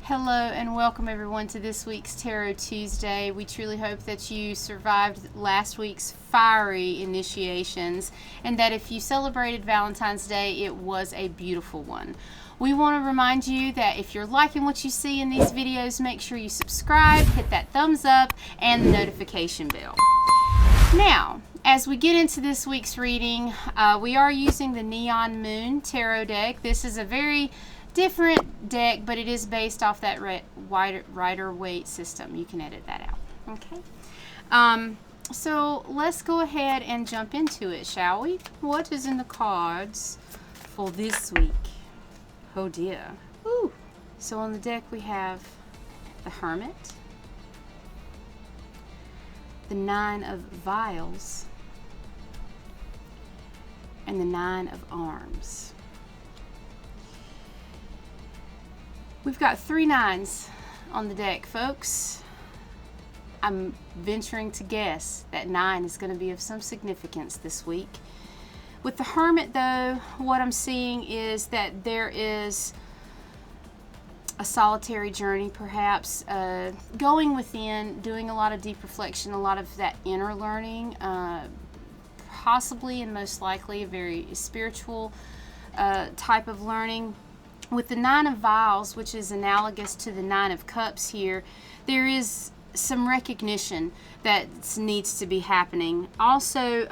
Hello and welcome everyone to this week's Tarot Tuesday. We truly hope that you survived last week's fiery initiations and that if you celebrated Valentine's Day, it was a beautiful one. We want to remind you that if you're liking what you see in these videos, make sure you subscribe, hit that thumbs up, and the notification bell. Now, as we get into this week's reading, we are using the Neon Moon Tarot deck. This is a very different deck, but it is based off that Rider-Waite system. You can edit that out. Okay. So let's go ahead and jump into it, shall we? What is in the cards for this week? Oh dear. Ooh. So on the deck we have the Hermit, the Nine of Vials, and the Nine of Arms. We've got 3 nines on the deck, folks. I'm venturing to guess that 9 is going to be of some significance this week. With the Hermit, though, what I'm seeing is that there is a solitary journey, perhaps, going within, doing a lot of deep reflection, a lot of that inner learning, possibly and most likely a very spiritual type of learning. With the Nine of Vials, which is analogous to the Nine of Cups here, there is some recognition that needs to be happening. Also,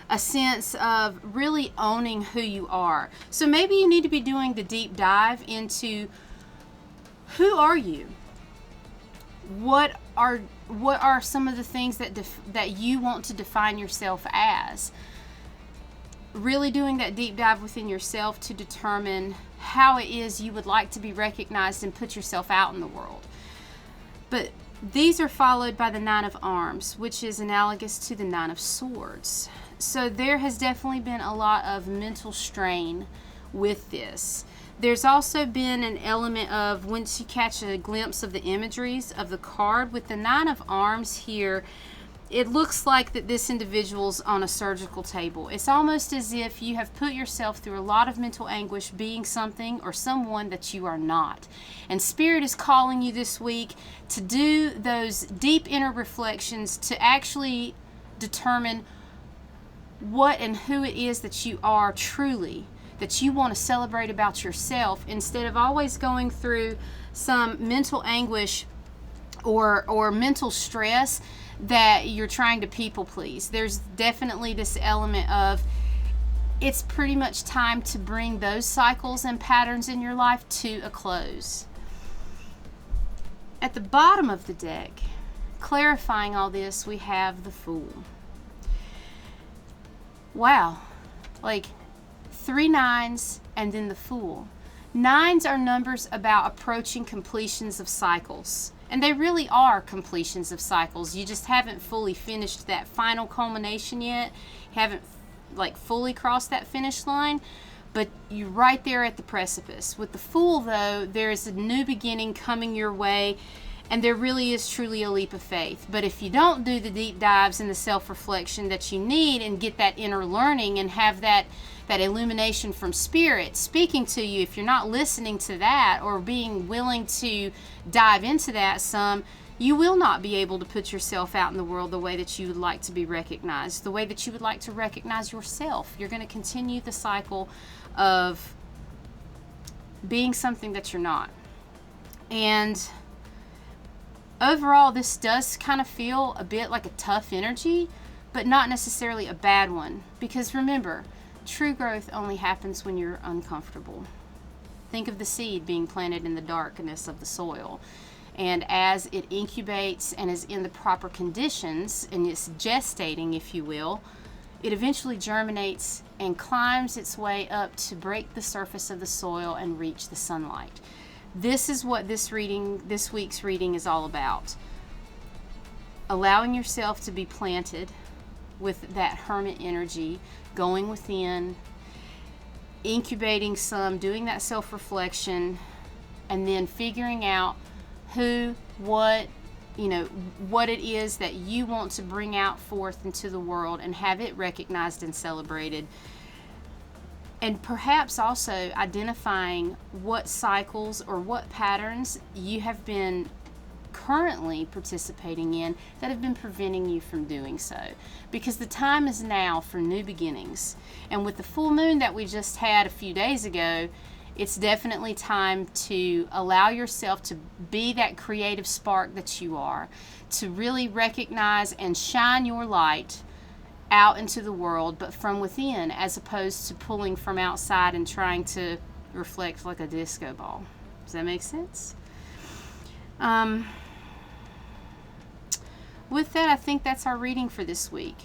a sense of really owning who you are. So maybe you need to be doing the deep dive into who are you? What are some of the things that you want to define yourself as? Really doing that deep dive within yourself to determine how it is you would like to be recognized and put yourself out in the world. But these are followed by the Nine of Arms, which is analogous to the Nine of Swords. So there has definitely been a lot of mental strain with this. There's also been an element of, once you catch a glimpse of the imageries of the card, with the Nine of Arms here, it looks like that this individual's on a surgical table. It's almost as if you have put yourself through a lot of mental anguish being something or someone that you are not. And Spirit is calling you this week to do those deep inner reflections to actually determine what and who it is that you are truly, that you want to celebrate about yourself, instead of always going through some mental anguish or mental stress that you're trying to people please. There's definitely this element of it's pretty much time to bring those cycles and patterns in your life to a close. At the bottom of the deck, clarifying all this, we have the Fool. Wow, like 3 nines and then the Fool. 9s are numbers about approaching completions of cycles. And they really are completions of cycles. You just haven't fully finished that final culmination yet. You haven't fully crossed that finish line, but you're right there at the precipice. With the Fool, though, there is a new beginning coming your way, and there really is truly a leap of faith. But if you don't do the deep dives and the self-reflection that you need and get that inner learning and have that illumination from Spirit speaking to you, if you're not listening to that or being willing to dive into that some, you will not be able to put yourself out in the world the way that you would like to be recognized, the way that you would like to recognize yourself. You're going to continue the cycle of being something that you're not. And overall, this does kind of feel a bit like a tough energy, but not necessarily a bad one. Because remember, true growth only happens when you're uncomfortable. Think of the seed being planted in the darkness of the soil. And as it incubates and is in the proper conditions, and it's gestating, if you will, it eventually germinates and climbs its way up to break the surface of the soil and reach the sunlight. This is what this week's reading is all about. Allowing yourself to be planted with that Hermit energy, going within, incubating some, doing that self-reflection, and then figuring out who, what it is that you want to bring out forth into the world and have it recognized and celebrated. And perhaps also identifying what cycles or what patterns you have been currently participating in that have been preventing you from doing so. Because the time is now for new beginnings. And with the full moon that we just had a few days ago, it's definitely time to allow yourself to be that creative spark that you are, to really recognize and shine your light out into the world, but from within, as opposed to pulling from outside and trying to reflect like a disco ball. Does that make sense? With that, I think that's our reading for this week.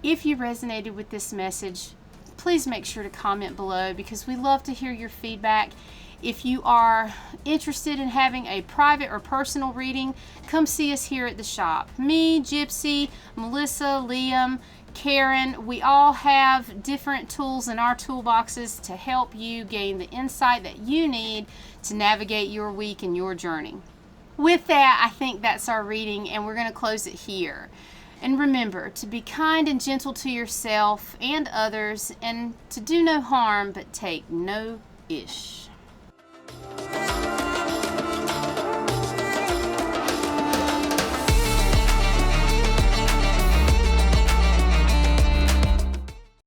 If you resonated with this message, please make sure to comment below, because we love to hear your feedback. If you are interested in having a private or personal reading, come see us here at the shop. Me, Gypsy, Melissa, Liam, Karen, we all have different tools in our toolboxes to help you gain the insight that you need to navigate your week and your journey. With that, I think that's our reading, and we're going to close it here. And remember to be kind and gentle to yourself and others, and to do no harm but take no ish.